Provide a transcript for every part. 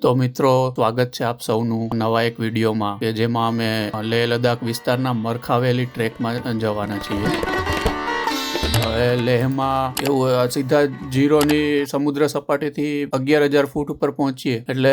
તો મિત્રો, સ્વાગત છે આપ સૌનું નવા એક વિડીયોમાં કે જેમાં અમે લેહ લદ્દાખ વિસ્તારના મરખાવેલી ટ્રેકમાં જવાના છીએ. હવે લેહમાં એવું સીધા જીરોની સમુદ્ર સપાટીથી 11,000 ફૂટ ઉપર પહોંચીએ એટલે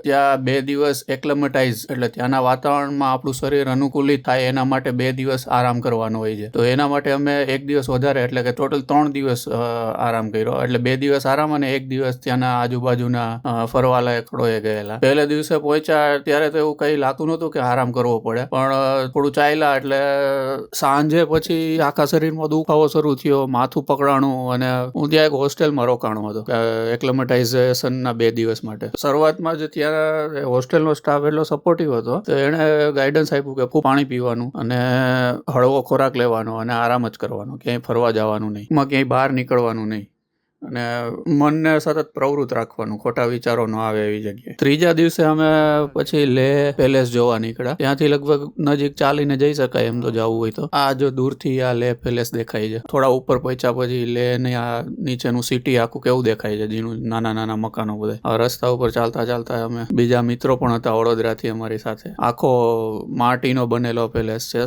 ત્યાં 2 દિવસ એક્લેમેટાઇઝ એટલે ત્યાંના વાતાવરણમાં આપણું શરીર અનુકૂલિત થાય એના માટે 2 દિવસ આરામ કરવાનો હોય છે. તો એના માટે અમે 1 દિવસ વધારે એટલે કે ટોટલ 3 દિવસ આરામ કર્યો. એટલે 2 દિવસ આરામ અને 1 દિવસ ત્યાંના આજુબાજુના ફરવાલાયક સ્થળોએ ગયેલા. પહેલા દિવસે પહોંચ્યા ત્યારે તો એવું કઈ લાગતું નહોતું કે આરામ કરવો પડે, પણ થોડું ચાલ્યા એટલે સાંજે પછી આખા શરીરમાં દુખાવો શરૂ થયો, માથું પકડાણું અને હું ત્યાં એક હોસ્ટેલમાં રોકાણો હતો એક્લેમેટાઇઝેશનના 2 દિવસ માટે. શરૂઆતમાં જ ત્યાં હોસ્ટેલનો સ્ટાફ એટલો સપોર્ટિવ હતો તો એણે ગાઈડન્સ આપ્યું કે ખૂબ પાણી પીવાનું અને હળવો ખોરાક લેવાનો અને આરામ જ કરવાનો, ક્યાંય ફરવા જવાનું નહીં, ક્યાંય બહાર નીકળવાનું નહીં અને મનને સતત પ્રવૃત્ત રાખવાનું, ખોટા વિચારો ન આવે એવી જગ્યાએ. ત્રીજા દિવસે અમે પછી લેહ પેલેસ જોવા નીકળ્યા. ત્યાંથી લગભગ નજીક ચાલીને જઈ શકાય એમ તો જવું હોય તો. આ જો દૂરથી આ લેહ પેલેસ દેખાય છે. થોડા ઉપર પહોંચ્યા પછી લેહની આ નીચેનું સિટી આખું કેવું દેખાય છે, જીનું નાના નાના મકાનો બધા. આ રસ્તા ઉપર ચાલતા ચાલતા અમે બીજા મિત્રો પણ હતા વડોદરાથી અમારી સાથે. આખો માટીનો બનેલો પેલેસ છે,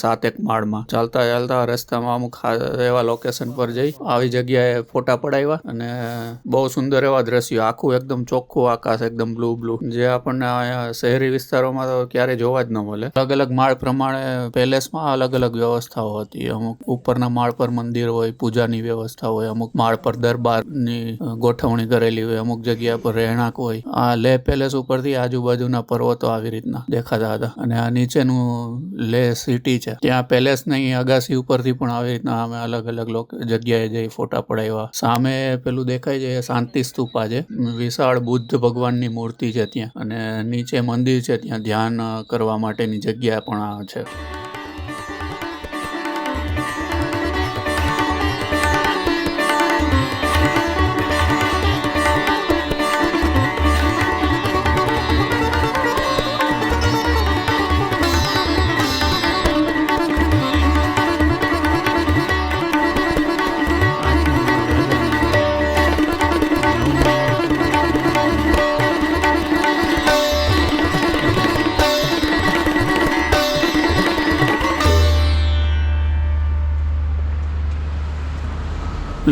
7 માળમાં. ચાલતા ચાલતા રસ્તામાં અમુક એવા લોકેશન પર જઈ આવી જગ્યાએ ફોટા પડાવ્યા અને બહુ સુંદર એવા દ્રશ્યો, આખું એકદમ ચોખ્ખું આકાશ, એકદમ બ્લુ, જે આપણને અહીંયા શહેરી વિસ્તારોમાં તો ક્યારે જોવા જ ન મળે. અલગ અલગ માળ પ્રમાણે પેલેસમાં અલગ અલગ વ્યવસ્થાઓ હતી. અમુક ઉપરના માળ પર મંદિર હોય, પૂજાની વ્યવસ્થા હોય, અમુક માળ પર દરબારની ગોઠવણી કરેલી હોય, અમુક જગ્યા પર રહેણાંક હોય. આ લેહ પેલેસ ઉપરથી આજુબાજુના પર્વતો આવી રીતના દેખાતા હતા અને આ નીચેનું લેહ સિટી છે, ત્યાં પેલેસની અગાસી ઉપરથી પણ આવી રીતના અમે અલગ અલગ જગ્યાએ જઈ ફોટા પડાવ્યા. સામે પેલું દેખાય છે શાંતિ સ્તૂપા છે, વિશાળ બુદ્ધ ભગવાનની મૂર્તિ છે ત્યાં, અને નીચે મંદિર છે, ત્યાં ધ્યાન કરવા માટેની જગ્યા પણ છે.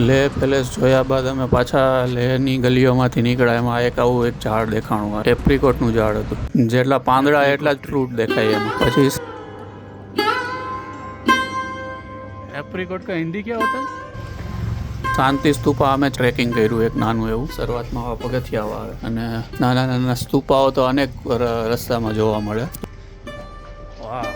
લેહ પેલેસ જોયા બાદ અમે પાછા લેહની ગલીઓમાંથી નીકળ્યા. એમાં આવું એક ઝાડ દેખાણું, એપ્રિકોટનું ઝાડ હતું, જેટલા પાંદડા એટલા જ ફ્રૂટ દેખાય એમાં. પછી એપ્રિકોટ કા હિન્દી ક્યાં હોતા? શાંતિ સ્તૂપા અમે ટ્રેકિંગ કર્યું એક નાનું એવું. શરૂઆતમાં પગથિયા આવે અને નાના નાના સ્તૂપાઓ તો અનેક રસ્તામાં જોવા મળે. વાહ!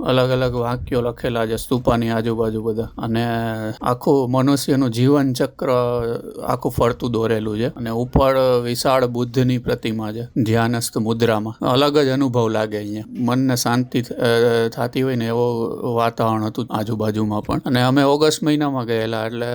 અલગ અલગ વાક્યો લખેલા છે સ્તૂપાની આજુબાજુ બધા, અને આખું મનુષ્યનું જીવન ચક્ર આખું ફરતું દોરેલું છે. અને ઉપર વિશાળ બુદ્ધની પ્રતિમા છે ધ્યાનસ્થ મુદ્રામાં. અલગ જ અનુભવ લાગે અહીંયા, મનને શાંતિ થતી હોય ને એવું વાતાવરણ હતું આજુબાજુમાં પણ. અને અમે ઓગસ્ટ મહિનામાં ગયેલા એટલે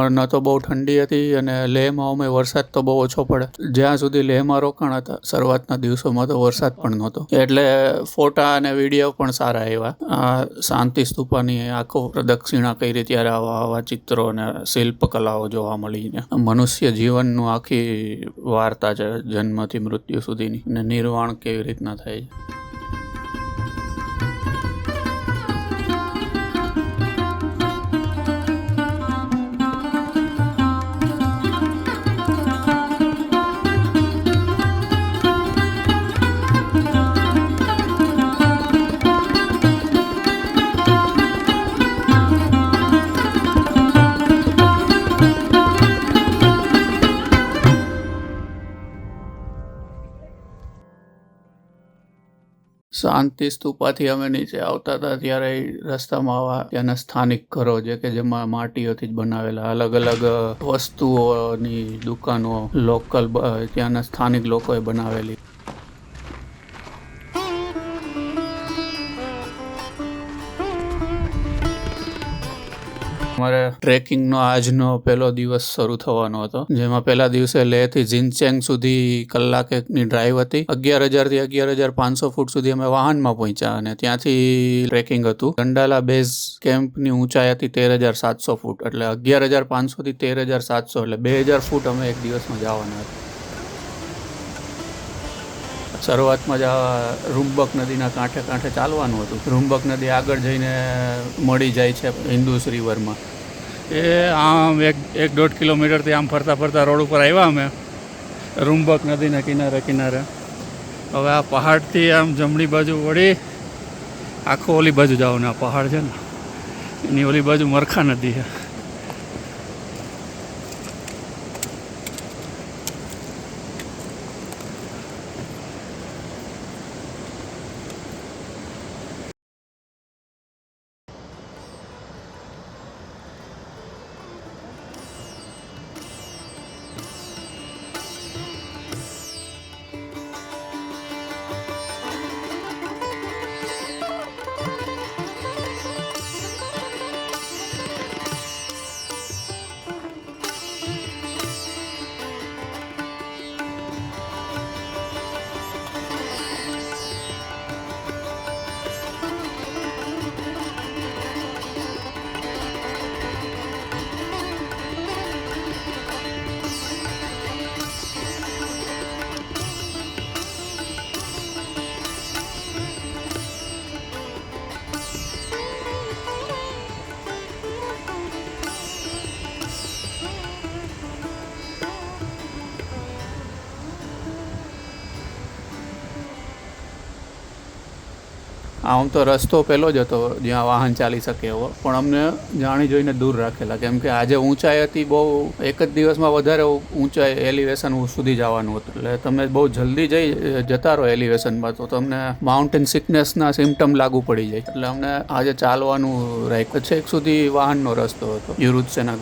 ન તો બહુ ઠંડી હતી અને લેહમાં અમે વરસાદ તો બહુ ઓછો પડે. જ્યાં સુધી લેહમાં રોકાણ હતા શરૂઆતના દિવસોમાં તો વરસાદ પણ નહોતો, એટલે ફોટા અને વિડીયો પણ સારા આવ્યા. શાંતિ સ્તૂપાની આખો પ્રદક્ષિણા કરી ત્યારે આવા ચિત્રો અને શિલ્પકલાઓ જોવા મળીને મનુષ્ય જીવનનું આખી વાર્તા છે, જન્મથી મૃત્યુ સુધીની, અને નિર્વાણ કેવી રીતના થાય છે. શાંતિ સ્તૂપાથી અમે નીચે આવતા હતા ત્યારે રસ્તામાં આવા ત્યાંના સ્થાનિક ઘરો છે કે જેમાં માટીઓથી જ બનાવેલા અલગ અલગ વસ્તુઓની દુકાનો લોકલ ત્યાંના સ્થાનિક લોકોએ બનાવેલી. અમારે ટ્રેકિંગનો આજનો પહેલો દિવસ શરૂ થવાનો હતો, જેમાં પહેલા દિવસે લેહથી ઝિનચેંગ સુધી કલાકની ડ્રાઈવ હતી. 11,000 થી 11,500 ફૂટ સુધી અમે વાહનમાં પહોંચ્યા અને ત્યાંથી ટ્રેકિંગ હતું. ગંડાલા બેઝ કેમ્પની ઊંચાઈ હતી 13,700 ફૂટ, એટલે 11,500 થી 13,700 એટલે 2,000 ફૂટ અમે એક દિવસમાં જવાના હતા. શરૂઆતમાં જ આ રૂમબક નદીના કાંઠે કાંઠે ચાલવાનું હતું. રૂમબક નદી આગળ જઈને મળી જાય છે ઇન્દુસ રિવરમાં. એ આમ 1-1.5 કિલોમીટરથી આમ ફરતા ફરતા રોડ ઉપર આવ્યા અમે રૂમબક નદીના કિનારે કિનારે. હવે આ પહાડથી આમ જમણી બાજુ વળી આખો ઓલી બાજુ જવાનું. આ પહાડ છે ને એની ઓલી બાજુ મરખા નદી છે. આમ તો રસ્તો પહેલો જ હતો જ્યાં વાહન ચાલી શકે એવો, પણ અમને જાણી જોઈને દૂર રાખેલા, કેમ કે આજે ઊંચાઈ હતી બહુ. એક જ દિવસમાં વધારે ઊંચાઈ એલિવેશન સુધી જવાનું હતું, એટલે તમે બહુ જલ્દી જતા રહો એલિવેશનમાં તો તમને માઉન્ટેન સિકનેસના સિમ્ટમ લાગુ પડી જાય. એટલે અમને આજે ચાલવાનું રાખ્યું. છેક સુધી વાહનનો રસ્તો હતો યુરુત્સેના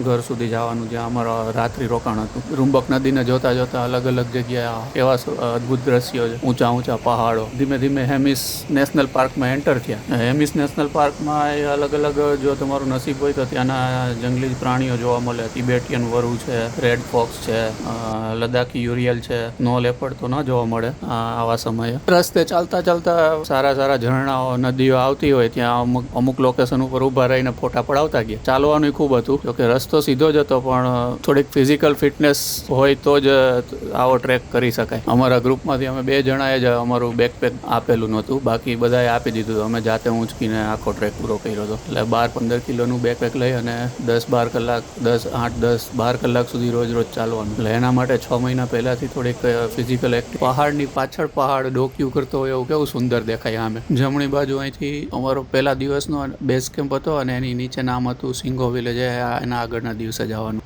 ઘર સુધી જવાનું, જ્યાં અમારો રાત્રિ રોકાણ હતું. રૂમબક નદીને જોતા જોતા અલગ અલગ જગ્યા એવા અદ્ભુત દ્રશ્યો છે, ઊંચા ઊંચા પહાડો. ધીમે ધીમે હેમિસ નેશનલ પાર્કમાં એન્ટર થયા. હેમિસ નેશનલ પાર્કમાં એ અલગ અલગ, જો તમારું નસીબ હોય તો ત્યાંના જંગલી પ્રાણીઓ જોવા મળે. તિબેટિયન વરુ છે, રેડ ફોક્સ છે, લદ્દાખી યુરિયલ છે. નો લેપર્ડ તો ન જોવા મળે આવા સમયે. રસ્તે ચાલતા ચાલતા સારા સારા ઝરણાઓ, નદીઓ આવતી હોય ત્યાં અમુક લોકેશન ઉપર ઊભા રહીને ફોટા પડાવતા ગયા. ચાલવાનું ખૂબ હતું, જોકે રસ્તો સીધો જ હતો, પણ થોડીક ફિઝિકલ ફિટનેસ હોય તો જ આવો ટ્રેક કરી શકાય. અમારા ગ્રુપમાંથી અમે 2 જણાએ જ અમારું બેકપેક આપેલું નહોતું, બાકી બધાએ આપી દીધું. અમે જાતે ઊંચકીને આખો ટ્રેક પૂરો કર્યો હતો. એટલે 12-15 કિલોનું બેકપેક લઈ અને 10-12 કલાક 10-8-10-12 કલાક સુધી રોજ ચાલવાનું. એટલે એના માટે 6 મહિના પહેલાથી થોડીક ફિઝિકલ એક્ટિવ. પહાડની પાછળ પહાડ ડોક્યુ કરતો હોય એવું કેવું સુંદર દેખાય. આમે જમણી બાજુ અહીંથી અમારો પહેલા દિવસનો બેઝ કેમ્પ હતો અને એની નીચે નામ હતું સિંગો વિલેજ. એના આગળના દિવસે જવાનું.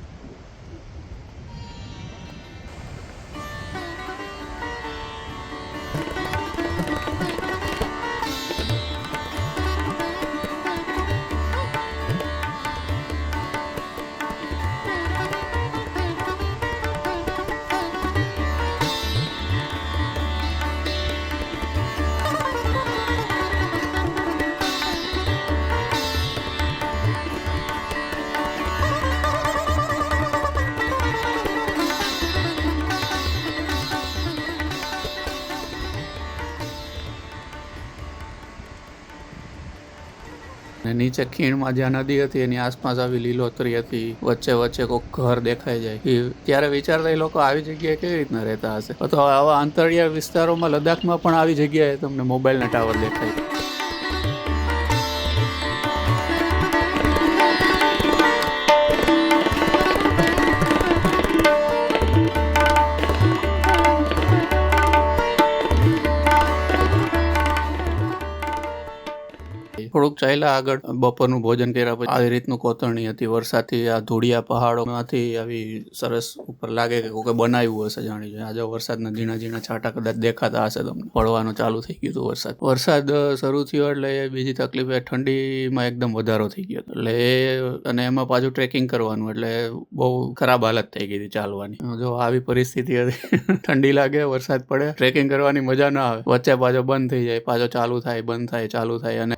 નીચે ખીણમાં જ્યાં નદી હતી એની આસપાસ આવી લીલોતરી હતી, વચ્ચે વચ્ચે કોઈક ઘર દેખાઈ જાય. ત્યારે વિચારતા એ લોકો આવી જગ્યાએ કેવી રીતના રહેતા હશે. તો આવા અંતરિયાળ વિસ્તારોમાં, લદ્દાખમાં પણ આવી જગ્યાએ તમને મોબાઈલના ટાવર દેખાય. થોડુંક ચાલ્યા આગળ, બપોરનું ભોજન કર્યા પછી આવી રીતનું કોતરણી હતી. વરસાદથી આ ધૂળિયા પહાડોમાંથી આવી સરસ ઉપર લાગે કે કોઈ બનાવ્યું હશે જાણી જોઈએ. આજે વરસાદના ઝીણા ઝીણા છાંટા કદાચ દેખાતા હશે તમને. પડવાનું ચાલુ થઈ ગયું હતું વરસાદ શરૂ થયો એટલે બીજી તકલીફ એ ઠંડીમાં એકદમ વધારો થઈ ગયો. એટલે અને એમાં પાછું ટ્રેકિંગ કરવાનું એટલે બહુ ખરાબ હાલત થઈ ગઈ હતી ચાલવાની. જો આવી પરિસ્થિતિ હતી. ઠંડી લાગે, વરસાદ પડે, ટ્રેકિંગ કરવાની મજા ના આવે. વચ્ચે પાછો બંધ થઈ જાય, પાછો ચાલુ થાય, બંધ થાય, ચાલુ થાય. અને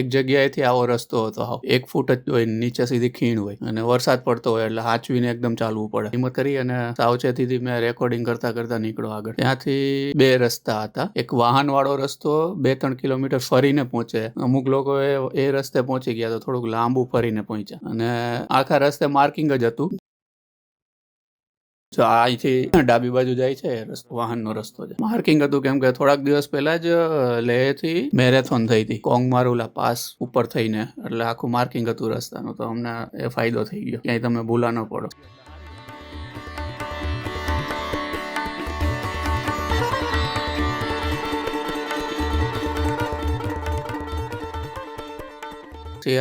એક જગ્યાએથી આવો રસ્તો હતો, 1 ફૂટ જ હોય, નીચે સીધી ખીણ હોય અને વરસાદ પડતો હોય એટલે હાચવીને એકદમ ચાલવું પડે. હિંમત કરી અને સાવચેતીથી મેં રેકોર્ડિંગ કરતા કરતા નીકળો આગળ. ત્યાંથી 2 રસ્તા હતા. એક વાહન વાળો રસ્તો 2-3 કિલોમીટર ફરીને પહોંચે. અમુક લોકો એ રસ્તે પહોંચી ગયા તો થોડુંક લાંબુ ફરીને પહોંચ્યા અને આખા રસ્તે માર્કિંગ જ હતું. જો અહીંથી ડાબી બાજુ જાય છે વાહનનો રસ્તો છે. માર્કિંગ હતું કેમ કે થોડાક દિવસ પહેલા જ લેહથી મેરેથોન થઈ હતી, કોંગમારુલા પાસ ઉપર થઈને, એટલે આખું માર્કિંગ હતું રસ્તાનું, તો અમને એ ફાયદો થઈ ગયો, ક્યાંય તમે ભૂલા ન પડો.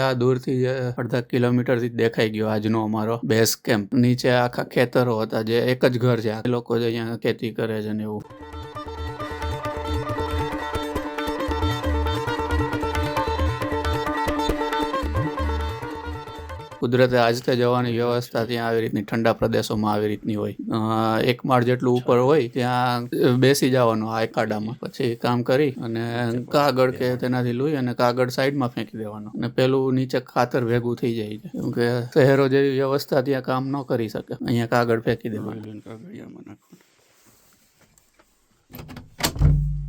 આ દૂરથી અડધા કિલોમીટરથી દેખાઈ ગયો આજનો અમારો બેઝ કેમ્પ. નીચે આખા ખેતરો હતા, જે એક જ ઘર છે, લોકો જ અહીંયા ખેતી કરે છે ને એવું. કુદરતે આજતે જવાની વ્યવસ્થા ત્યાં આવી રીતની ઠંડા પ્રદેશોમાં આવી રીતની હોય. 1 માળ જેટલું ઉપર હોય ત્યાં બેસી જવાનું આ એકાડામાં, પછી કામ કરી અને કાગળ કે તેનાથી લઈ અને કાગળ સાઈડમાં ફેંકી દેવાનો અને પેલું નીચે ખાતર ભેગું થઈ જાય છે. કેમ કે શહેરો જેવી વ્યવસ્થા ત્યાં કામ ન કરી શકે, અહીંયા કાગળ ફેંકી દેવાનું.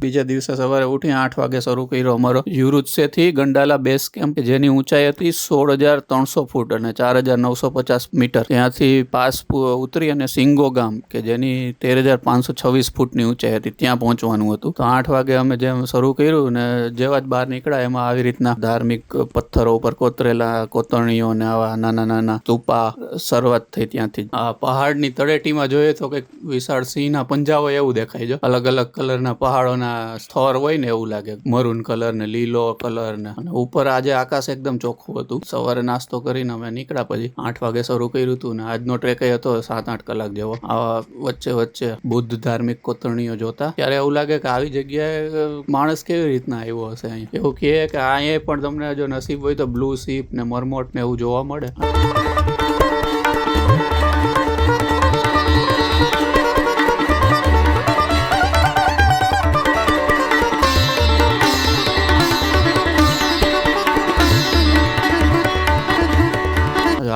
બીજા દિવસે સવારે ઉઠી 8 વાગે શરૂ કર્યો અમારો યુરુત્સેથી ગંડાલા બેઝ કેમ્પ, જેની ઊંચાઈ હતી 16,300 ફૂટ અને 4,950 મીટર. ત્યાંથી પાસ ઉતરી અને સિંગો ગામ કે જેની 13,526 ફૂટની ઊંચાઈ હતી, ત્યાં પહોંચવાનું હતું. તો 8 વાગે અમે જેમ શરૂ કર્યું ને જેવા જ બહાર નીકળ્યા એમાં આવી રીતના ધાર્મિક પથ્થરો ઉપર કોતરેલા કોતરણીઓ ને આવા નાના નાના તુપા શરૂઆત થઈ ત્યાંથી. આ પહાડની તળેટીમાં જોઈએ તો કંઈક વિશાળ સિંહના પંજા હોય એવું દેખાય છે. અલગ અલગ કલરના પહાડોના સ્થળ હોય ને એવું લાગે, મરૂન કલર ને લીલો કલર ને. અને ઉપર આજે આકાશ એકદમ ચોખ્ખું હતું. સવારે નાસ્તો કરીને અમે નીકળ્યા, પછી 8 વાગે શરૂ કર્યું હતું ને આજનો ટ્રેક હતો 7-8 કલાક જેવો. આવા વચ્ચે વચ્ચે બુદ્ધ ધાર્મિક કોતરણીઓ જોતા ત્યારે એવું લાગે કે આવી જગ્યાએ માણસ કેવી રીતના આવ્યો હશે. અહીં એવું કહે કે અહીંયા પણ તમને જો નસીબ હોય તો બ્લુ શીપ ને મરમોટ ને એવું જોવા મળે.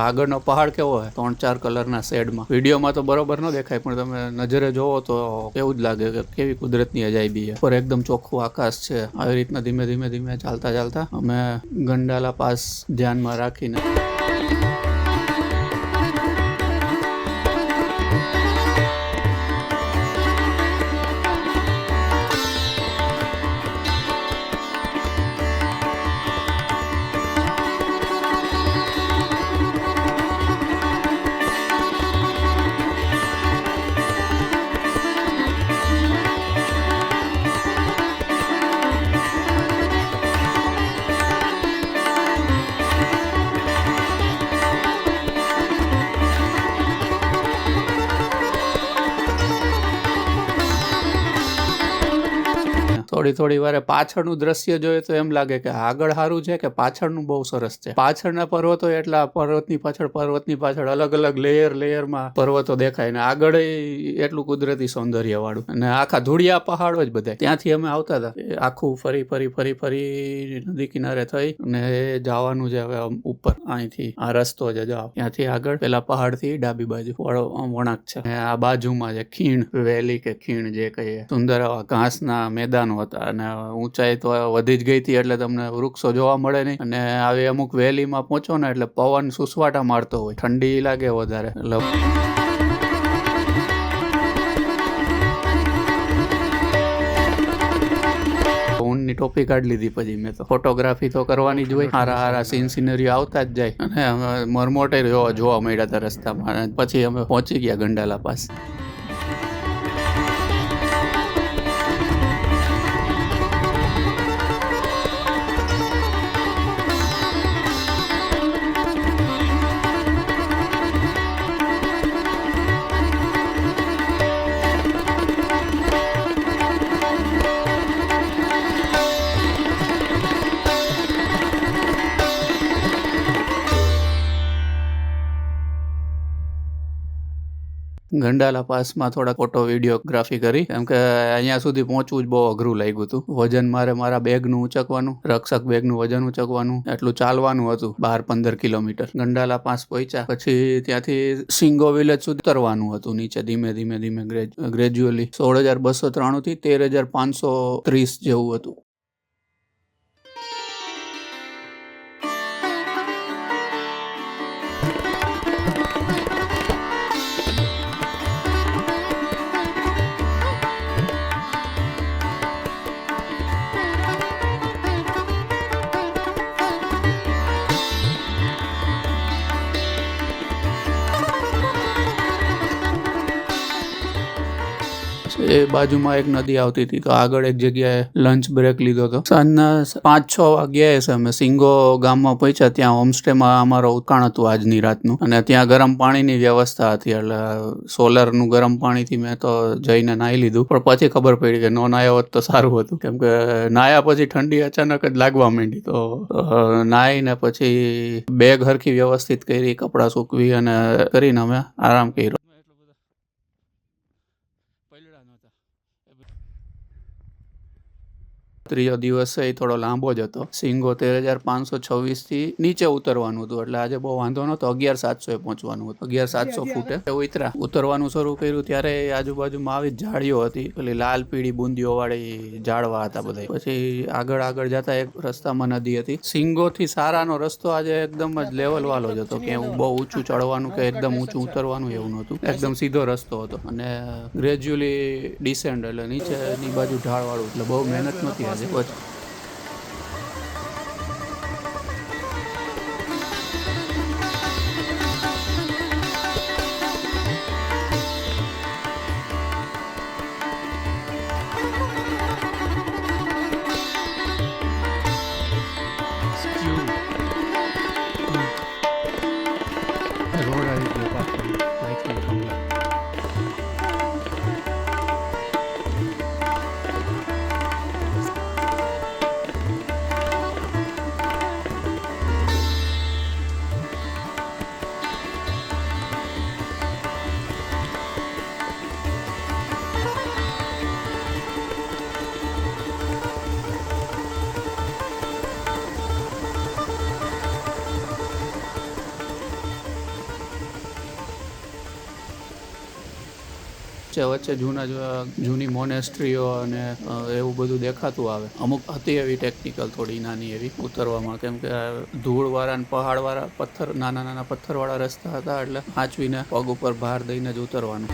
આગળનો પહાડ કેવો હોય, 3-4 કલરના શેડમાં. વિડીયોમાં તો બરોબર ન દેખાય, પણ તમે નજરે જોવો તો એવું જ લાગે કે કેવી કુદરતની અજાયબી છે. પર એકદમ ચોખ્ખું આકાશ છે. આવી રીતના ધીમે ધીમે ધીમે ચાલતા અમે ગંડાલા પાસ ધ્યાનમાં રાખીને થોડી વારે પાછળનું દ્રશ્ય જોઈએ તો એમ લાગે કે આગળ સારું છે કે પાછળનું બહુ સરસ છે. પાછળના પર્વતો એટલા પર્વતની પાછળ અલગ અલગ લેયરમાં પર્વતો દેખાય ને આગળ એટલું કુદરતી સૌંદર્ય વાળું અને આખા ધૂળિયા પહાડો જ બધા. ત્યાંથી અમે આવતા હતા આખું ફરી નદી કિનારે થઈ અને જવાનું છે હવે ઉપર. અહીંથી આ રસ્તો છે, જાઓ ત્યાંથી આગળ પેલા પહાડથી ડાબી બાજુ વળાંક છે. આ બાજુમાં છે ખીણ વેલી કે ખીણ જે કહીએ. સુંદર ઘાસના મેદાનો હતા અને ઊંચાઈ તો વધી જ ગઈ હતી એટલે તમને વૃક્ષો જોવા મળે નહીં. અને આવી અમુક વેલીમાં પહોંચો ને એટલે પવન સુસવાટા મારતો હોય, ઠંડી લાગે વધારે. એટલે ઊનની ટોપી કાઢી લીધી. પછી મેં તો ફોટોગ્રાફી તો કરવાની જ હોય. હારા સિનરી આવતા જ જાય અને મરમોટે જોવા મળ્યા હતા રસ્તામાં. પછી અમે પહોંચી ગયા ગંડાલા પાસે. ગંડાલા પાસમાં થોડાક ફોટો વિડીયોગ્રાફી કરી, કેમ કે અહીંયા સુધી પહોંચવું જ બહુ અઘરું લાગ્યું હતું. વજન મારા બેગનું ઉંચકવાનું, રક્ષક બેગનું વજન ઉંચકવાનું, એટલું ચાલવાનું હતું 12-15 કિલોમીટર. ગંડાલા પાસ પહોંચ્યા પછી ત્યાંથી સિંગો વિલેજ સુધી ઉતરવાનું હતું નીચે ધીમે ગ્રેજ્યુઅલી. 16,293 થી 13,530 જેવું હતું. એ બાજુમાં એક નદી આવતી હતી, તો આગળ એક જગ્યાએ લંચ બ્રેક લીધો હતો. સાંજના 5-6 વાગ્યાએ છે અમે સિંગો ગામમાં પહોંચ્યા. ત્યાં હોમસ્ટેમાં અમારો ઉતરાણ હતું આજની રાતનું, અને ત્યાં ગરમ પાણીની વ્યવસ્થા હતી, એટલે સોલરનું ગરમ પાણીથી મેં તો જઈને નાહી લીધું. પણ પછી ખબર પડી કે નો નાહ્યો હોત તો સારું હતું, કેમ કે નાહ્યા પછી ઠંડી અચાનક જ લાગવા માંડી. તો નાહીને પછી બેગ હરખી વ્યવસ્થિત કરી, કપડાં સૂકવી અને કરીને અમે આરામ કર્યો. ત્રીજો દિવસ એ થોડો લાંબો જ હતો. સિંગો 13,526 થી નીચે ઉતરવાનું હતું, એટલે આજે બહુ વાંધો નહોતો. 11,700 પહોંચવાનું હતું. 11,700 ફૂટે ઉતરવાનું શરૂ કર્યું ત્યારે આજુબાજુમાં આવી ઝાડીઓ હતી, પેલી લાલ પીળી બુંદીઓ વાળી ઝાડવા હતા બધા. પછી આગળ જતા એક રસ્તામાં નદી હતી. સિંગો થી સારાનો રસ્તો આજે એકદમ જ લેવલ વાળો જ હતો, કે બહુ ઊંચું ચડવાનું કે એકદમ ઊંચું ઉતરવાનું એવું નહોતું. એકદમ સીધો રસ્તો હતો અને ગ્રેજ્યુઅલી ડિસેન્ડ, એટલે નીચેની બાજુ ઢાળ વાળું, એટલે બહુ મહેનત નથી. વચ્ચે જૂની મોનેસ્ટ્રીઓ અને એવું બધું દેખાતું આવે. અમુક હતી એવી ટેકનિકલ થોડી નાની એવી ઉતરવામાં, કેમ કે ધૂળવાળા અને પહાડવાળા પથ્થર, નાના પથ્થરવાળા રસ્તા હતા, એટલે આંચવીને પગ ઉપર ભાર દઈને જ ઉતરવાનું.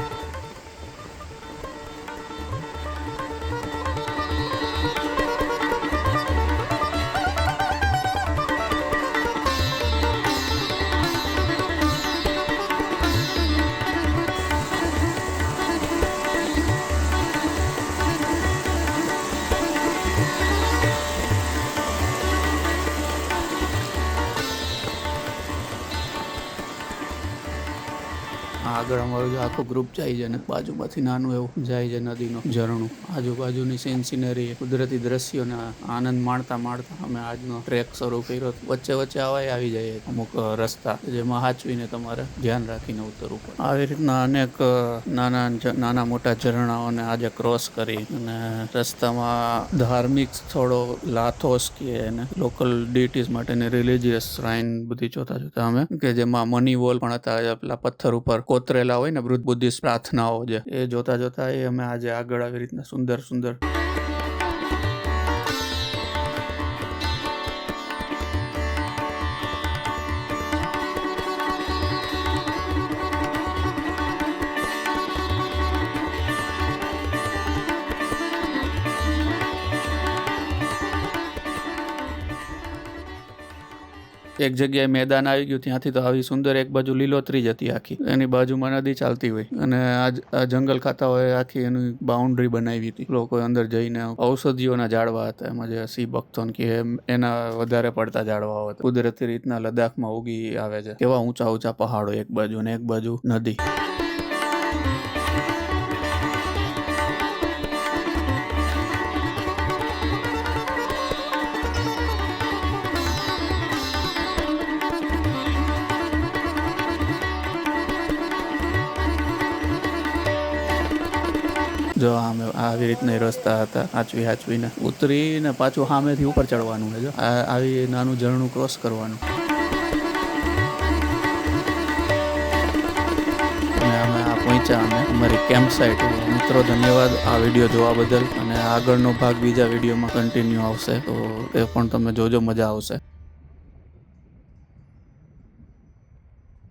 આગળ અમારું આખું ગ્રુપ જાય છે, અને બાજુમાંથી નાનું એવું જાય છે નદીનું ઝરણું. આજુબાજુની સિનરી, કુદરતી દ્રશ્યોના આનંદ માણતા અમે આજનો ટ્રેક શરૂ કર્યો. વચ્ચે આવાય આવી જાય અમુક રસ્તા, જેમાં હાચવીને તમારે ધ્યાન રાખીને ઉતરવું પડે. આવી રીતના અનેક નાના મોટા ઝરણાઓને આજે ક્રોસ કરી, અને રસ્તામાં ધાર્મિક સ્થળો, લાથોસ કે એને લોકલ ડિટીઝ માટેની રિલિજિયસ શ્રાઇન બધી જોતા અમે, કે જેમાં મની વોલ પણ હતા, પેલા પથ્થર ઉપર કોતરેલા હોય ને બુદ્ધિસ્ટ પ્રાર્થનાઓ, જે એ જોતા એ અમે આજે આગળ આવી રીતના સુંદર એક જગ્યાએ મેદાન આવી ગયું. ત્યાંથી તો આવી સુંદર એક બાજુ લીલોતરી જ હતી આખી, એની બાજુમાં નદી ચાલતી હોય, અને આ જંગલ ખાતાઓએ આખી એની બાઉન્ડ્રી બનાવી હતી. લોકો અંદર જઈને ઔષધિઓના ઝાડવા હતા, એમાં જે સી બકથોર્ન કે એના વધારે પડતા ઝાડવાઓ હતા. કુદરતી રીતના લદ્દાખમાં ઉગી આવે છે. કેવા ઊંચા પહાડો એક બાજુ, અને એક બાજુ નદી. જો આમે આવી રીતના રસ્તા હતા, હાચવીને ઉતરીને પાછું સામેથી ઉપર ચડવાનું છે. જો આવી નાનું ઝરણું ક્રોસ કરવાનું. અને અમે આ પહોંચ્યા અમે અમારી કેમ્પ સાઇટ. મિત્રો ધન્યવાદ આ વિડીયો જોવા બદલ, અને આગળનો ભાગ બીજા વિડીયોમાં કન્ટિન્યુ આવશે, તો એ પણ તમે જોજો, મજા આવશે.